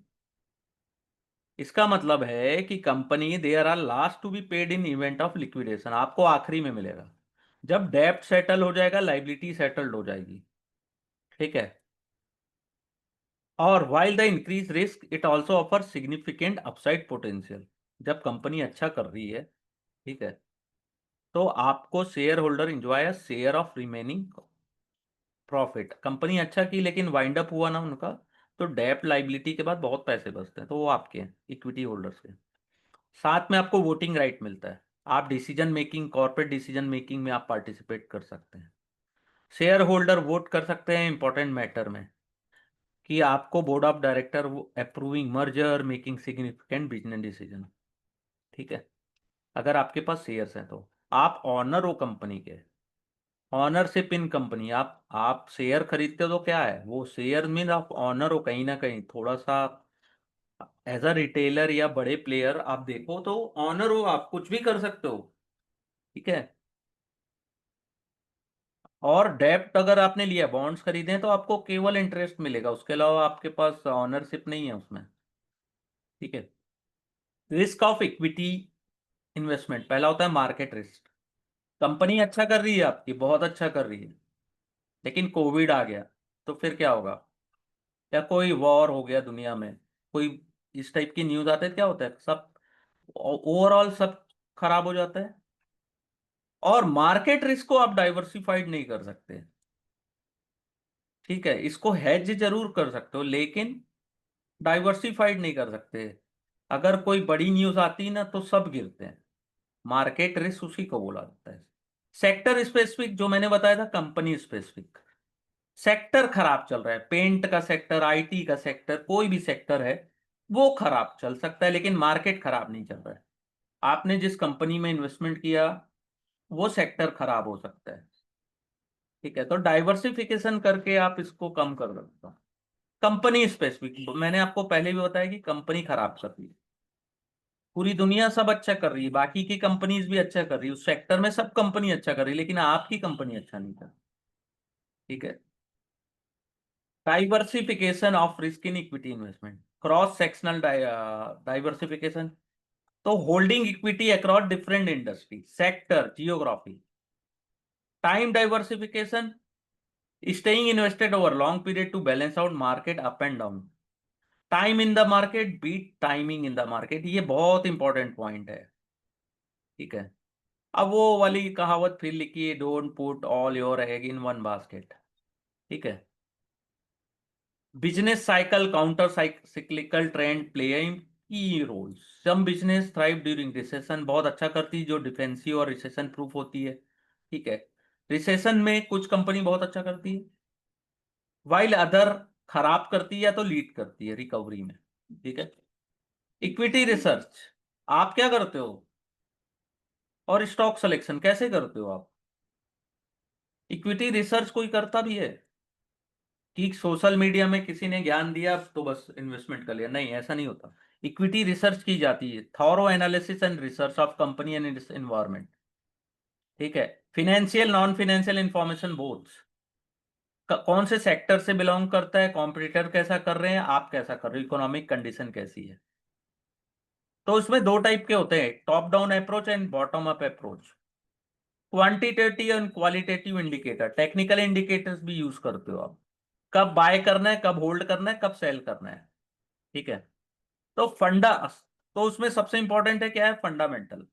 इसका मतलब है कि company there are last to be paid in event of liquidation, आपको आखिरी में मिलेगा, जब डेब्ट सेटल हो जाएगा लाइबिलिटी सेटल्ड हो जाएगी, ठीक है। और while the increase risk it also offer significant upside potential, जब कंपनी अच्छा कर रही है, ठीक है, तो आपको share holder enjoy share of remaining profit. Company अच्छा की लेकिन वाइंड अप हुआ ना उनका, तो डेप्ट लाइबिलिटी के बाद बहुत पैसे बचते हैं, तो वो आपके हैं इक्विटी होल्डर्स के। साथ में आपको वोटिंग राइट मिलता है, आप decision making, corporate decision making में आप पार्टिसिपेट कर सकते हैं। शेयर होल्डर वोट कर सकते हैं इंपॉर्टेंट मैटर में, कि आपको board of director approving merger making significant business decision, ठीक है। अगर आपके पास शेयर्स हैं तो आप ऑनर हो कंपनी के, ऑनरशिप इन कंपनी, आप शेयर खरीदते हो तो क्या है, वो शेयर मीन आप ऑनर हो कहीं ना कहीं, थोड़ा सा एज अ रिटेलर या बड़े प्लेयर आप देखो तो ऑनर हो, आप कुछ भी कर सकते हो, ठीक है। और डेप्ट अगर आपने लिया, बॉन्ड्स खरीदे हैं, तो आपको केवल इंटरेस्ट मिलेगा, उसके अलावा आपके पास ऑनरशिप नहीं है उसमें, ठीक है। रिस्क ऑफ इक्विटी इन्वेस्टमेंट, पहला होता है मार्केट रिस्क, कंपनी अच्छा कर रही है आपकी, बहुत अच्छा कर रही है, लेकिन कोविड आ गया, तो फिर क्या होगा, या कोई वॉर हो गया दुनिया में, कोई इस टाइप की न्यूज आते हैं, क्या होता है, सब ओवरऑल सब खराब हो जाता है। और मार्केट रिस्क को आप डाइवर्सिफाइड नहीं कर सकते, ठीक है, इसको हेज जरूर कर सकते हो, लेकिन डाइवर्सिफाइड नहीं कर सकते। अगर कोई बड़ी न्यूज आती है ना तो सब गिरते हैं, मार्केट रिस्क उसी को बोला जाता है। सेक्टर स्पेसिफिक जो मैंने बताया था, कंपनी स्पेसिफिक, सेक्टर खराब चल रहा है, पेंट का सेक्टर, आईटी का सेक्टर, कोई भी सेक्टर है वो खराब चल सकता है, लेकिन मार्केट खराब नहीं चल रहा है। आपने जिस कंपनी में इन्वेस्टमेंट किया वो सेक्टर खराब हो सकता है। ठीक है, तो डाइवर्सिफिकेशन करके आप इसको कम कर सकते हो। कंपनी स्पेसिफिक, मैंने आपको पहले भी बताया कि कंपनी खराब कर रही है। पूरी दुनिया सब अच्छा कर रही है, बाकी की कंपनीज भी अच्छा कर रही है, उस सेक्टर में सब कंपनी अच्छा कर रही है, लेकिन आपकी कंपनी अच्छा नहीं कर रही। ठीक है। Diversification of risk in equity investment, cross sectional diversification, तो holding equity across different industry, sector, geography. Time diversification, staying invested over long period to balance out market up and down. Time in the market beat timing in the market, ये बहुत important point है। ठीक है। अब वो वाली कहावत फिर लिखिए, don't put all your egg in one basket. ठीक है। Business cycle, counter cyclical trend play की role. Some business thrive during recession, बहुत अच्छा करती है जो डिफेंसिव और रिसेशन प्रूफ होती है। ठीक है। रिसेशन में कुछ कंपनी बहुत अच्छा करती है, वाइल अदर खराब करती है या तो लीड करती है रिकवरी में। ठीक है। इक्विटी रिसर्च, आप क्या करते हो, और स्टॉक सिलेक्शन कैसे करते हो आप। इक्विटी रिसर्च कोई करता भी है कि सोशल मीडिया में किसी ने ज्ञान दिया तो बस इन्वेस्टमेंट कर लिया, नहीं, ऐसा नहीं होता। इक्विटी रिसर्च की जाती है, thorough analysis and research of company and it's environment. ठीक है। Financial non financial information both, कौन से सेक्टर से बिलोंग करता है, कॉम्पिटिटर कैसा कर रहे हैं, आप कैसा कर रहे हो, इकोनॉमिक कंडीशन कैसी है। तो उसमें दो टाइप के होते हैं, top down approach and bottom up approach. Quantitative and qualitative indicator, technical indicators भी यूज करते हो आप, कब बाय करना है, कब होल्ड करना है, कब सेल करना है। ठीक है। तो फंडा, तो उसमें सबसे इंपॉर्टेंट है क्या है, फंडामेंटल।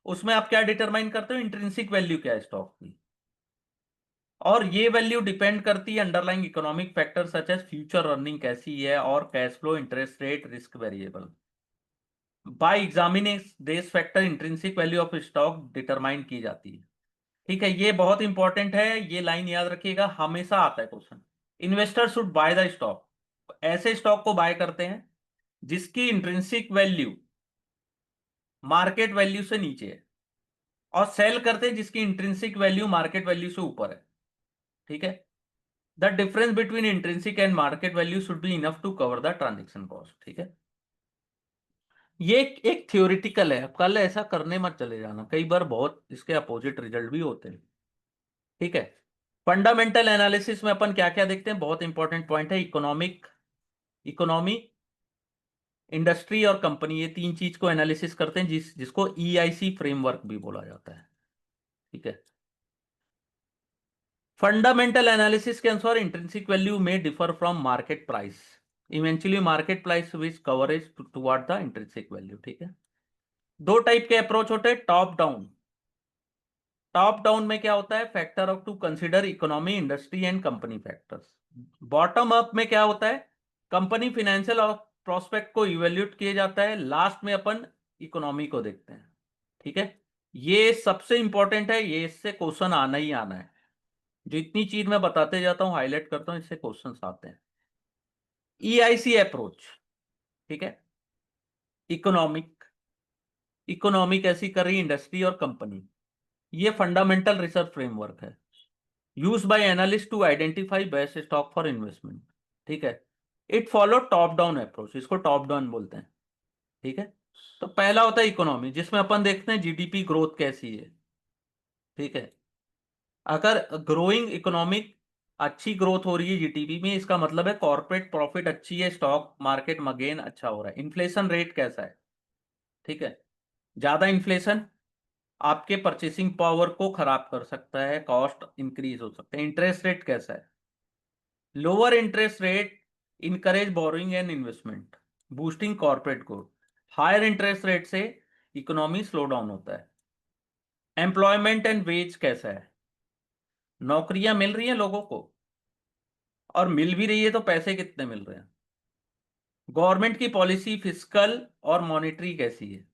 उसमें आप क्या डिटरमाइन करते हो, इंट्रिंसिक वैल्यू क्या है स्टॉक की, और ये वैल्यू डिपेंड करती है underlying economic factor such as future earning कैसी है, और cash flow, interest rate, risk variable. By examining this factor intrinsic value of stock determine की जाती है। ठीक है, ये बहुत इंपॉर्टेंट है, ये लाइन याद रखिएगा, हमेशा आता है question. Investor should buy the stock, ऐसे स्टॉक को बाय करते हैं जिसकी इंट्रिंसिक वैल्यू मार्केट वैल्यू से नीचे है, और सेल करते हैं जिसकी इंट्रिंसिक वैल्यू मार्केट वैल्यू से ऊपर है। ठीक है। The difference between intrinsic and market value should be enough to cover the transaction cost. ठीक है। ये एक थ्योरिटिकल है, कल ऐसा करने मत चले जाना, कई बार बहुत इसके अपोजिट रिजल्ट भी होते हैं। ठीक है। फंडामेंटल एनालिसिस में अपन क्या क्या देखते हैं, बहुत इंपॉर्टेंट पॉइंट है, इकोनॉमी, इंडस्ट्री और कंपनी, ये तीन चीज को एनालिसिस करते हैं, जिसको ईआईसी फ्रेमवर्क भी बोला जाता है। ठीक है। फंडामेंटल एनालिसिस के अनुसार इंट्रिंसिक वैल्यू में differ from market price, eventually market price which coverage toward the intrinsic value. ठीक है। दो टाइप के अप्रोच होते हैं, टॉप डाउन। टॉप डाउन में क्या होता है, factor of to consider economy, industry and company factors. Bottom up में क्या होता है, कंपनी फिनेंशियल और प्रोस्पेक्ट को इवेल्यूट किया जाता है, लास्ट में अपन इकोनॉमी को देखते हैं। ठीक है। ये सबसे इंपॉर्टेंट है, ये इससे क्वेश्चन आना ही आना है, जो इतनी चीज मैं बताते जाता हूं, हाईलाइट करता हूं, इससे क्वेश्चंस आते हैं। EIC approach. ठीक है। इकोनॉमिक, इकोनॉमी कैसी कर रही इंडस्ट्री और कंपनी, ये फंडामेंटल रिसर्च फ्रेमवर्क है, use by analyst to identify best stock for investment. ठीक है। It follow top down approach, इसको टॉप डाउन बोलते हैं। ठीक है। तो पहला होता है इकोनॉमी, जिसमें अपन देखते हैं जीडीपी ग्रोथ कैसी है। ठीक है। अगर ग्रोइंग इकोनॉमिक, अच्छी ग्रोथ हो रही है जीडीपी में, इसका मतलब है कॉर्पोरेट प्रॉफिट अच्छी है, स्टॉक मार्केट में गेन अच्छा हो रहा है। इन्फ्लेशन रेट कैसा है। ठीक है। ज्यादा इन्फ्लेशन आपके परचेसिंग पावर को खराब कर सकता है, कॉस्ट इंक्रीज हो सकता है। इंटरेस्ट रेट कैसा है, lower interest rate encourage borrowing and investment, boosting corporate growth. Higher interest rate से इकोनॉमी स्लो डाउन होता है। एम्प्लॉयमेंट एंड वेज कैसा है, नौकरियां मिल रही हैं लोगों को, और मिल भी रही है तो पैसे कितने मिल रहे हैं। गवर्नमेंट की पॉलिसी फिस्कल और मॉनेटरी कैसी है,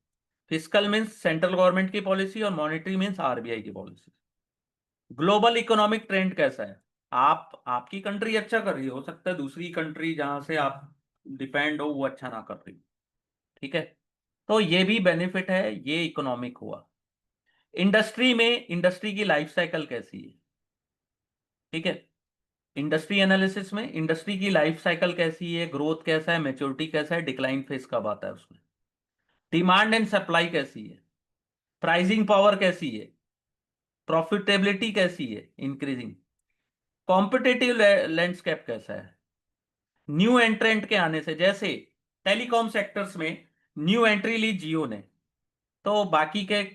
फिस्कल मीन्स सेंट्रल गवर्नमेंट की पॉलिसी, और मॉनेटरी मीन्स आरबीआई की पॉलिसी। ग्लोबल इकोनॉमिक ट्रेंड कैसा है, आपकी कंट्री अच्छा कर रही है, हो सकता है दूसरी कंट्री जहां से आप डिपेंड हो वो अच्छा ना कर रही। ठीक है, तो ये भी बेनिफिट है, ये इकोनॉमिक हुआ। इंडस्ट्री की लाइफ साइकिल कैसी है? ठीक है, इंडस्ट्री एनालिसिस में इंडस्ट्री की लाइफ साइकिल कैसी है, ग्रोथ कैसा है, मैच्योरिटी कैसा है, डिक्लाइन फेज कब आता है उसमें, डिमांड एंड सप्लाई कैसी है, प्राइसिंग पावर कैसी है, प्रॉफिटेबिलिटी कैसी है इंक्रीजिंग, कॉम्पिटिटिव लैंडस्केप कैसा है, न्यू एंट्रेंट के आने से, जैसे टेलीकॉम सेक्टर्स में न्यू एंट्री ली जियो ने, तो बाकी के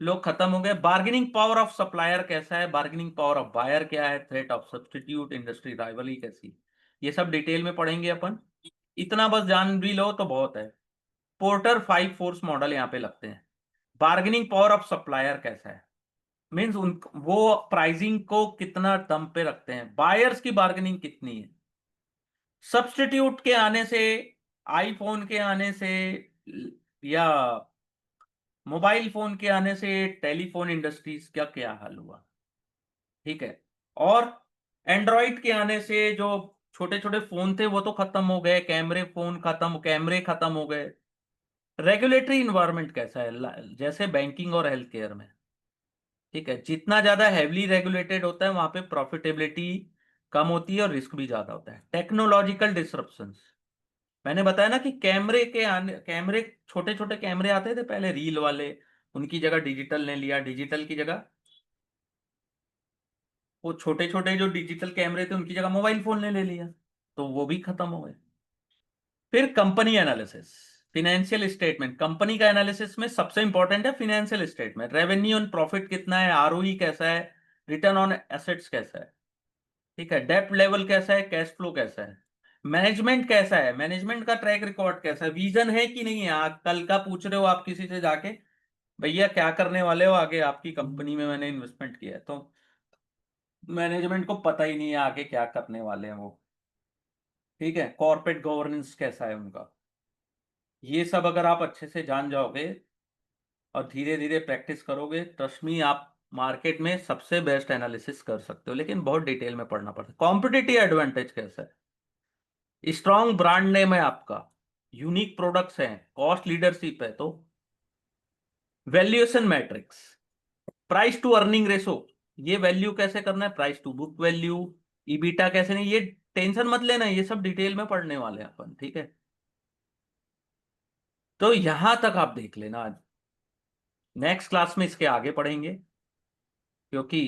लोग खत्म हो गए। बार्गेनिंग पावर ऑफ सप्लायर कैसा है, बार्गेनिंग पावर ऑफ बायर क्या है, threat of substitute, industry rivalry कैसी है, ये सब डिटेल में पढ़ेंगे अपन। इतना बस जान भी लो तो बहुत है। पोर्टर 5 फोर्स मॉडल यहाँ पे लगते हैं। बार्गेनिंग पावर ऑफ सप्लायर कैसा है, मीन्स उन वो प्राइसिंग को कितना दम पे रखते हैं, बायर्स की बार्गेनिंग कितनी है। सब्स्टिट्यूट के आने से, आईफोन के आने से, या मोबाइल फोन के आने से टेलीफोन इंडस्ट्रीज का क्या हाल हुआ। ठीक है, और एंड्रॉइड के आने से जो छोटे छोटे फोन थे वो तो खत्म हो गए, कैमरे खत्म हो गए। रेगुलेटरी इन्वायरमेंट कैसा है, जैसे बैंकिंग और हेल्थ केयर में। ठीक है, जितना ज्यादा हैवीली रेगुलेटेड होता है वहां पे प्रॉफिटेबिलिटी कम होती है और रिस्क भी ज्यादा होता है। टेक्नोलॉजिकल डिसरप्शंस, मैंने बताया ना कि कैमरे, छोटे छोटे कैमरे आते थे पहले रील वाले, उनकी जगह डिजिटल ने लिया, डिजिटल की जगह वो छोटे छोटे जो डिजिटल कैमरे थे उनकी जगह मोबाइल फोन ने ले लिया, तो वो भी खत्म हो गए। फिर company analysis, financial statement, company का एनालिसिस में सबसे इंपॉर्टेंट है financial statement, revenue and profit कितना है, आरओई कैसा है, रिटर्न ऑन एसेट्स कैसा है। ठीक है, डेप्ट लेवल कैसा है, कैश फ्लो कैसा है, मैनेजमेंट कैसा है, मैनेजमेंट का ट्रैक रिकॉर्ड कैसा है, विजन है कि नहीं है। कल का पूछ रहे हो आप किसी से जाके, भैया क्या करने वाले हो आगे, आपकी कंपनी में मैंने इन्वेस्टमेंट किया है, तो मैनेजमेंट को पता ही नहीं है आगे क्या करने वाले हैं वो। ठीक है, कॉर्पोरेट गवर्नेंस कैसा है उनका, ये सब अगर आप अच्छे से जान जाओगे और धीरे धीरे प्रैक्टिस करोगे, ट्रस्ट मी आप मार्केट में सबसे बेस्ट एनालिसिस कर सकते हो, लेकिन बहुत डिटेल में पढ़ना पड़ता है। कॉम्पिटिटिव एडवांटेज कैसा है, स्ट्रॉन्ग ब्रांड नेम है आपका, यूनिक प्रोडक्ट्स हैं, कॉस्ट लीडरशिप है, तो valuation matrix, price to earning ratio, ये वैल्यू कैसे करना है, price to book value, EBITDA कैसे, नहीं ये टेंशन मत लेना, ये सब डिटेल में पढ़ने वाले हैं अपन। ठीक है, तो यहां तक आप देख लेना आज, नेक्स्ट क्लास में इसके आगे पढ़ेंगे, क्योंकि